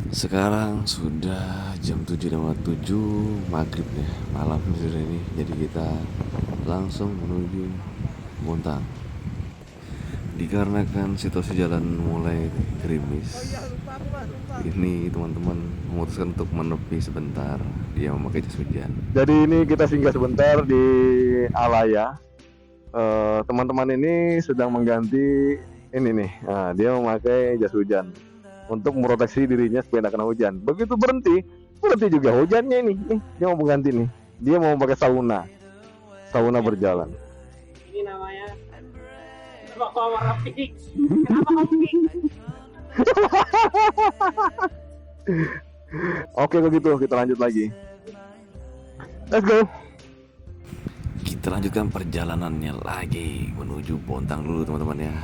Sekarang sudah jam 7.07 maghrib ya, malam sudah ini. Jadi kita langsung menuju Bontang. Dikarenakan situasi jalan mulai gerimis, ini teman-teman memutuskan untuk menepi sebentar. Dia memakai jas hujan. Jadi ini kita singgah sebentar di Alaya. Teman-teman ini sedang mengganti ini nih. Nah, dia memakai jas hujan untuk memproteksi dirinya supaya tidak kena hujan. Begitu berhenti juga hujannya ini. Nih, dia mau mengganti nih. Dia mau pakai sauna berjalan. Ini namanya warna pink. Kenapa kamu pink? Oke, begitu kita lanjut lagi. Let's go. Kita lanjutkan perjalanannya lagi menuju Bontang dulu teman-teman ya.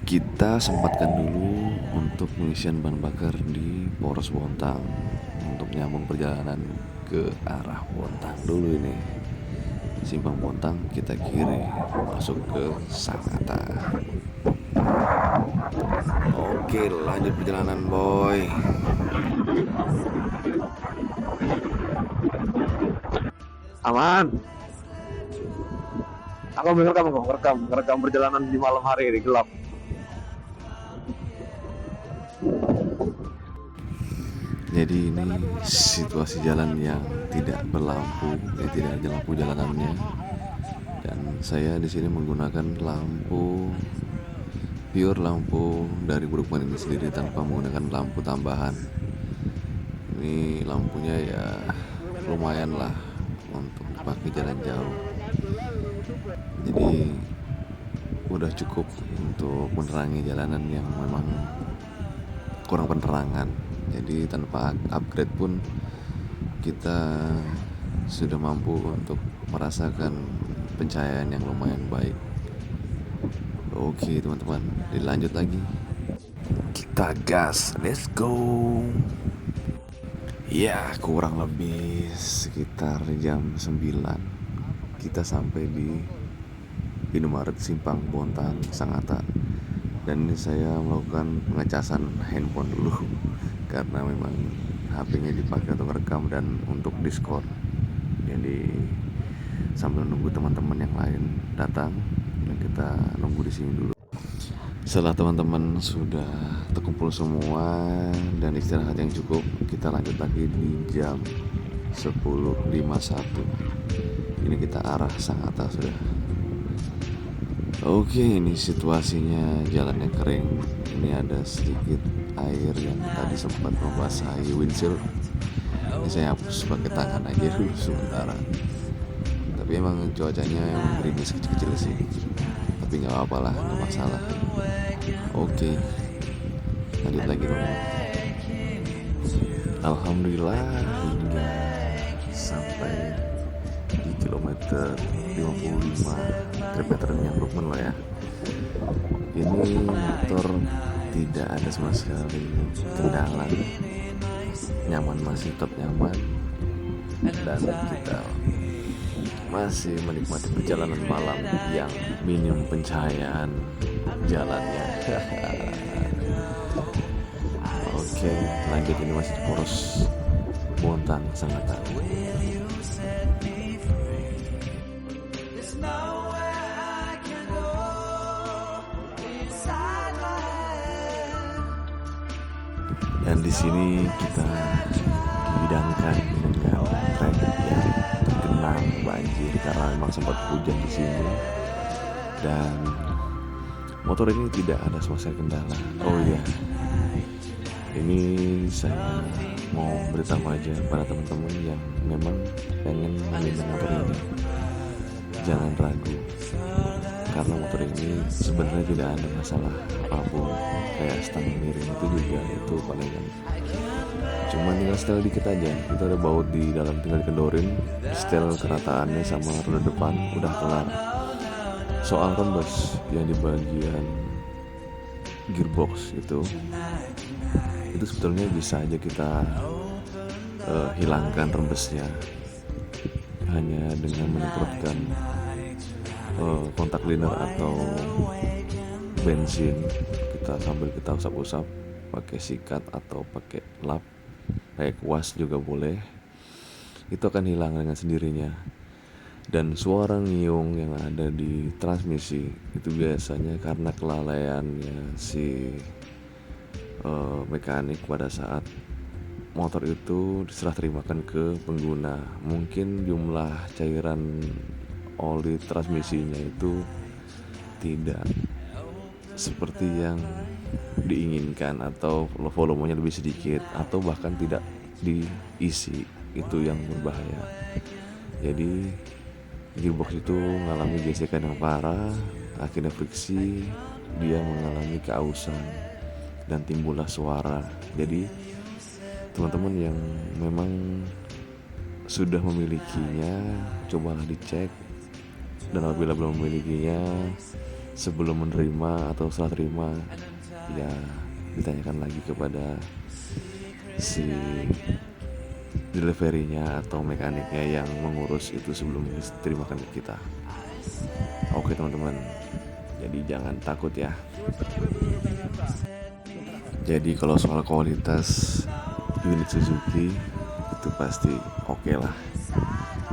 Kita sempatkan dulu untuk pengisian bahan bakar di Poros Bontang untuk nyambung perjalanan ke arah Bontang dulu ini. Simpang Bontang kita kiri masuk ke Sangatta. Oke, lanjut perjalanan boy. Aman. Aku ngerekam perjalanan di malam hari ini gelap. Jadi ini situasi jalan yang tidak berlampu, tidak ada lampu jalanannya. Dan saya di sini menggunakan lampu pure, lampu dari Brookman ini sendiri tanpa menggunakan lampu tambahan. Ini lampunya ya lumayan lah untuk dipakai jalan jauh. Jadi udah cukup untuk menerangi jalanan yang memang kurang penerangan. Jadi tanpa upgrade pun kita sudah mampu untuk merasakan pencahayaan yang lumayan baik. Oke teman-teman, dilanjut lagi. Kita gas, let's go. Ya, kurang lebih sekitar jam 9 kita sampai di Indomaret Simpang Bontang Sangatta. Dan ini saya melakukan pengecasan handphone dulu karena memang HP-nya dipakai untuk rekam dan untuk Discord. Jadi sambil nunggu teman-teman yang lain datang, dan kita nunggu di sini dulu. Setelah teman-teman sudah terkumpul semua dan istirahat yang cukup, kita lanjut lagi di jam 10.51. Ini kita arah Sangatta sudah. Oke, ini situasinya jalannya kering. Ini ada sedikit air yang tadi sempat membasahi windshield. Ini saya hapus pakai tangan aja dulu sementara. Tapi emang cuacanya emang gerimis kecil-kecil sih. Tapi nggak apa-apa lah, nggak masalah. Oke, lanjut lagi teman-teman. Alhamdulillah hingga sampai di kilometer 55 kilometernya Brookman lah ya. Ini motor tidak ada sama sekali kendala, nyaman, masih tetap nyaman, dan kita masih menikmati perjalanan malam yang minim pencahayaan jalannya. Oke, lanjut, ini masih di Poros Bontang Sangatta. Dan di sini kita dihidangkan dengan trek yang tergenang banjir karena memang sempat hujan di sini. Dan motor ini tidak ada sama sekali kendala. Oh iya, ini saya mau beritahu aja pada teman-teman yang memang pengen meminjam motor ini, jangan ragu, karena motor ini sebenarnya tidak ada masalah apapun. Kayak stang miring itu juga itu palingan cuma tinggal setel dikit aja, itu ada baut di dalam, tinggal dikendorin, setel kerataannya sama roda depan, udah kelar. Soal rembes yang di bagian gearbox itu sebetulnya bisa aja kita hilangkan rembesnya hanya dengan menyemprotkan kontak liner atau bensin, kita sambil kita usap-usap pakai sikat atau pakai lap, pakai kuas juga boleh. Itu akan hilang dengan sendirinya. Dan suara ngiung yang ada di transmisi itu biasanya karena kelalaiannya si mekanik pada saat motor itu diserah terimakan ke pengguna. Mungkin jumlah cairan oli transmisinya itu tidak seperti yang diinginkan, atau volumenya lebih sedikit, atau bahkan tidak diisi. Itu yang berbahaya. Jadi gearbox itu mengalami gesekan yang parah, akhirnya friksi, dia mengalami keausan dan timbullah suara. Jadi teman-teman yang memang sudah memilikinya, cobalah dicek, dan apabila belum memilikinya, sebelum menerima atau setelah terima, ya ditanyakan lagi kepada si deliverynya atau mekaniknya yang mengurus itu sebelum diterimakan ke kita. Oke teman-teman, jadi jangan takut ya. Jadi kalau soal kualitas unit Suzuki itu pasti oke lah.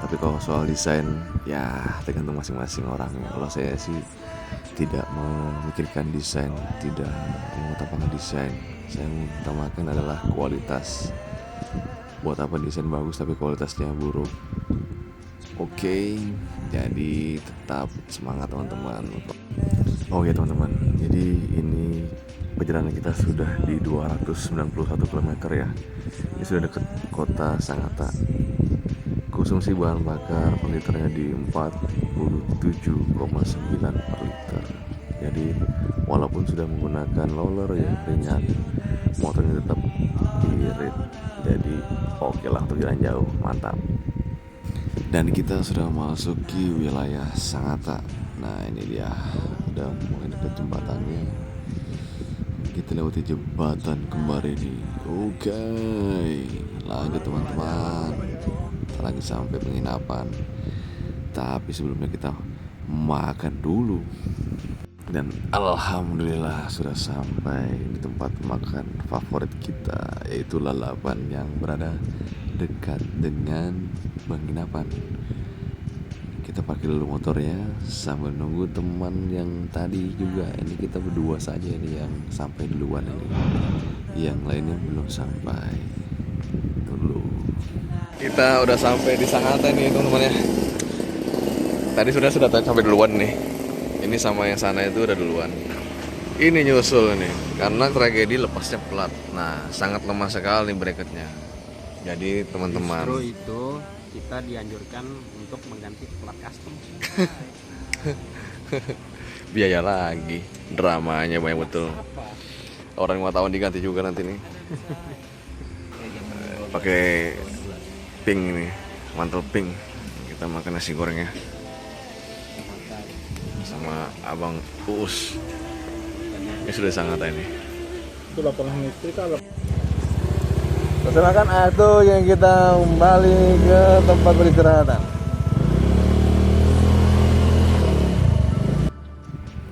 Tapi kalau soal desain ya tergantung masing-masing orang. Kalau saya sih tidak memikirkan desain, tidak mengutamakan desain. Saya mengutamakan adalah kualitas. Buat apa desain bagus tapi kualitasnya buruk? Oke, jadi tetap semangat teman-teman. Oke teman-teman, jadi ini perjalanan kita sudah di 291 km ya. Ini sudah dekat kota Sangatta. Konsumsi bahan bakar per liternya di 47,9 per liter. Jadi walaupun sudah menggunakan roller yang ringan, motornya tetap irit. Jadi oke lah untuk jalan jauh, mantap. Dan kita sudah memasuki wilayah Sangatta. Nah ini dia, udah mulai dekat jembatannya. Kita lewati jembatan kembar ini. Oke, lanjut teman-teman. Kita lagi sampai penginapan. Tapi sebelumnya kita makan dulu. Dan alhamdulillah sudah sampai di tempat makan favorit kita, yaitu Lalapan yang berada dekat dengan penginapan. Kita parkir dulu motornya sambil nunggu teman yang tadi juga. Ini kita berdua saja ini yang sampai duluan ini. Yang lainnya belum sampai. Dulu. Kita udah sampai di Sangatta nih teman-teman ya. Tadi sudah sampai duluan nih. Ini sama yang sana itu udah duluan. Ini nyusul nih karena tragedi lepasnya plat. Nah sangat lemah sekali bracketnya. Jadi teman-teman, justru itu kita dianjurkan untuk mengganti plat custom. biaya lagi, dramanya banyak betul. Orang 5 tahun diganti juga nanti nih. Pakai pink nih, mantel pink. Kita makan nasi gorengnya sama abang Uus. Ini sudah sangat ini. Itu lapangan itu kalau makan itu yang kita kembali ke tempat peristirahatan.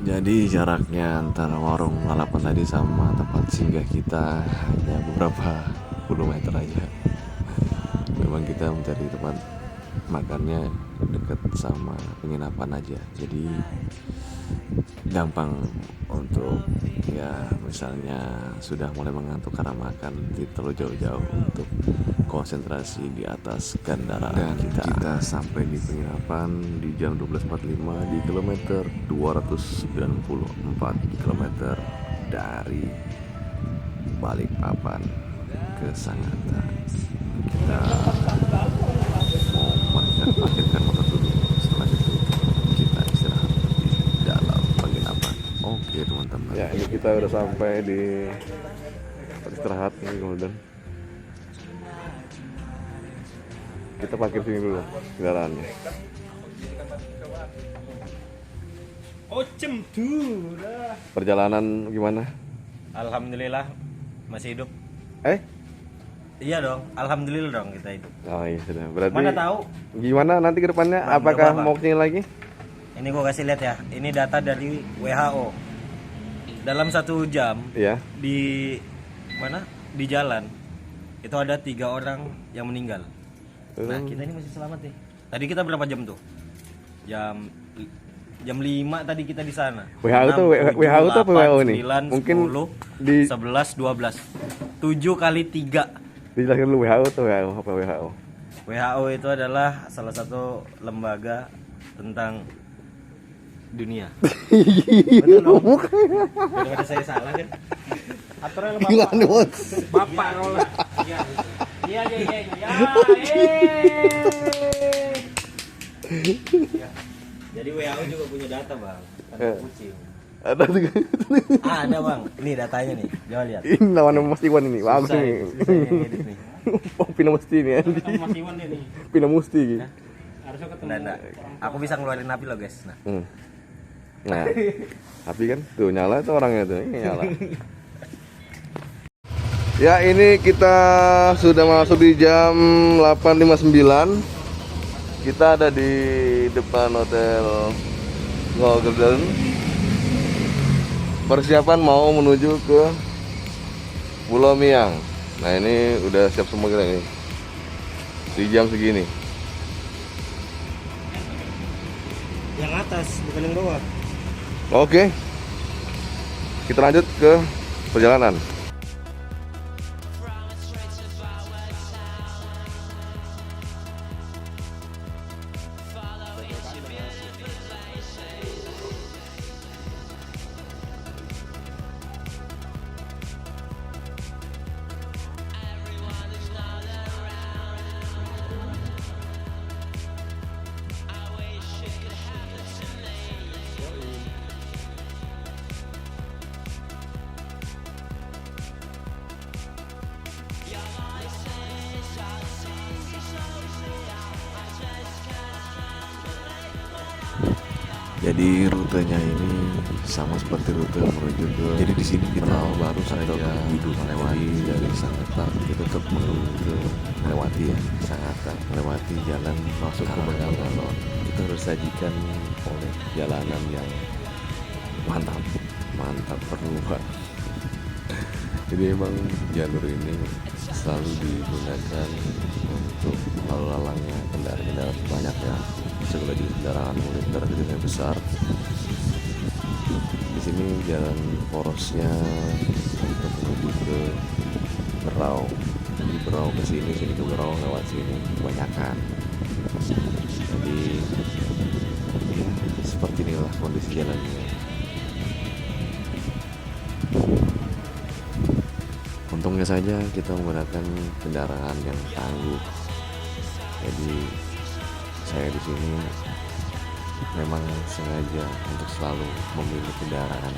Jadi jaraknya antara warung Lalapan tadi sama tempat singgah kita hanya beberapa puluh meter aja. Memang kita mencari tempat makannya dekat sama penginapan aja, jadi gampang untuk ya misalnya sudah mulai mengantuk karena makan, tidak terlalu jauh-jauh untuk konsentrasi di atas kendaraan. Dan kita sampai di penginapan di jam 12.45 di kilometer 294 km dari Balikpapan ke Sangatta. Kita mau parkirkan motor dulu. Setelah itu kita istirahat di dalam penginapan. Oke teman-teman. Ya ini kita udah sampai di tempat istirahat ini kemudian. Kita parkir sini dulu kendaraannya. Oh cemdura. Perjalanan gimana? Alhamdulillah masih hidup. Iya dong, alhamdulillah dong kita hidup. Oh iya sudah. Berarti Mana tahu? gimana nanti ke depannya? Apakah mau kesini lagi? Ini gua kasih lihat ya. Ini data dari WHO. dalam 1 jam Iya. di mana di jalan itu ada 3 orang yang meninggal. Nah kita ini masih selamat nih. Tadi kita berapa jam tuh? Jam 5 tadi kita di sana. WHO tuh 6, WHO tuh apa 7, WHO nih? 9, Mungkin 10, di 11, 12 7 kali 3. dijelaskan dulu WHO tuh WHO apa WHO? WHO itu adalah salah satu lembaga tentang dunia. Betul dong. Daripada saya salah kan. Aturan Gila bapak. nih bos. Bapak kau lah. Iya. Iya. Ya. Jadi WHO juga punya data, Bang. Tentang kucing. Ada tuh. Ada, Bang. Ini datanya nih. Coba lihat. Ini lawan Mas Iwan ini. Bagus Susah, nih. susah ini edit nih. Oh, Pina Musti nih. Ketemu Mas Iwan deh nih. Pina Musti gitu. Harusnya ketemu. Nah. Aku bisa ngeluarin api loh, guys. Nah. Nah, api kan tuh nyala tuh orangnya tuh. Ini nyala. Ya, ini kita sudah masuk di jam 8.59. Kita ada di depan Hotel Golden. Persiapan mau menuju ke Pulau Miang. Nah, ini udah siap semua kita ini. Di jam segini. Yang atas, bukan yang bawah. Oke. Kita lanjut ke perjalanan. Jadi rutenya ini sama seperti rute menuju ke. Jadi di sini kita baru saja hidup melewati dari Sangatta. Kita tetap menuju ke melewati ya Sangatta, melewati jalan masuk ke Bengalon. Kita harus sajikan oleh jalanan yang mantap perlu Pak. Jadi emang jalur ini selalu digunakan untuk lalu lalangnya kendaraan banyak ya. Segala jenis kendaraan, mulai kendaraan gede yang besar. Di sini jalan porosnya untuk menuju ke Berau. Di Berau ke sini ke Berau lewat sini kebanyakan. Jadi ya seperti inilah kondisi jalannya. Untungnya saja kita menggunakan kendaraan yang tangguh. Jadi saya di sini memang sengaja untuk selalu memilih kendaraan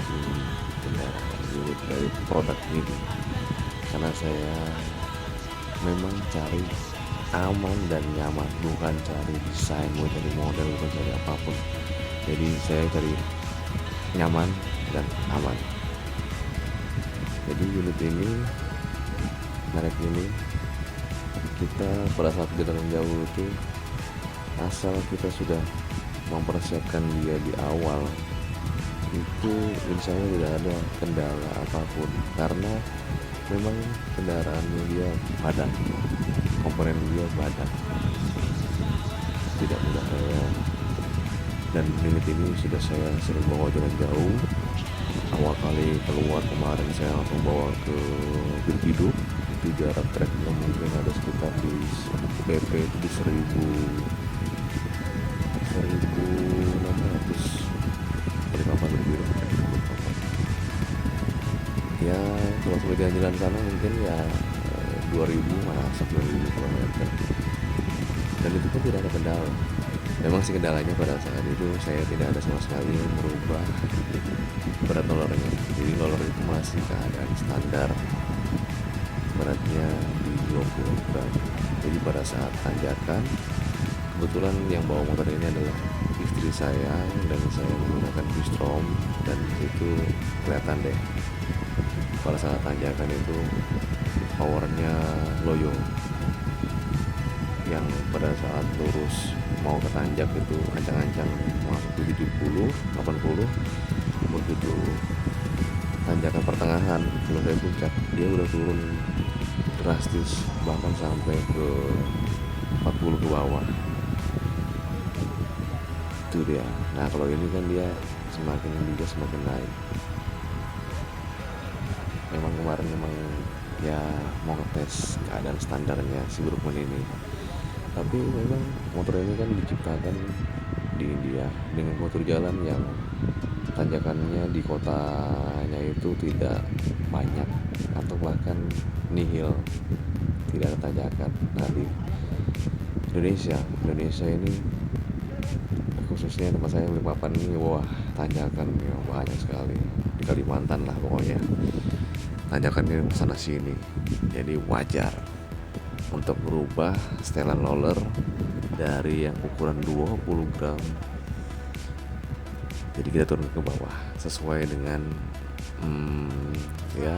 unit dari produk ini, karena saya memang cari aman dan nyaman, bukan cari desain, bukan cari model, bukan cari apapun. Jadi saya cari nyaman dan aman. Jadi unit ini, merek ini, kita pada saat jalan jauh itu asal kita sudah mempersiapkan dia di awal, itu insya Allah tidak ada kendala apapun, karena memang kendaraannya dia padat, komponen dia padat, tidak mudah saya. Dan unit ini sudah saya sering bawa jalan jauh. Awal kali keluar kemarin saya langsung bawa ke Bilbidu, itu jarak treknya mungkin ada sekitar di PP di 1600 dari kapan lebih ya. Kalau sudah jalan sana mungkin ya 2000 masuk 2000 km, dan itu pun tidak ada kendala. Memang sih kendalanya pada saat itu saya tidak ada sama sekali yang merubah berat rollernya. Jadi roller itu masih keadaan standar, beratnya di 20 gram. Jadi pada saat tanjakan, kebetulan yang bawa motor ini adalah istri saya, dan saya menggunakan Bistrom, dan itu kelihatan deh pada saat tanjakan itu powernya loyo, yang pada saat lurus mau ke tanjak itu ancang-ancang masuk 70 80. Begitu tanjakan pertengahan selesai puncak dia udah turun drastis, bahkan sampai ke 40 ke bawah. Itu dia. Nah kalau ini kan dia semakin juga semakin naik. Memang kemarin ya mau ngetes keadaan standarnya si Brookman ini, tapi memang motor ini kan diciptakan di India dengan motor jalan yang tanjakannya di kotanya itu tidak banyak atau bahkan nihil, tidak ada tanjakan. Nah di Indonesia ini khususnya tempat saya Balikpapan ini, wah tanjakan ya banyak sekali. Di Kalimantan lah pokoknya tanjakannya sana sini, jadi wajar untuk merubah setelan roller dari yang ukuran 20 gram jadi kita turun ke bawah sesuai dengan ya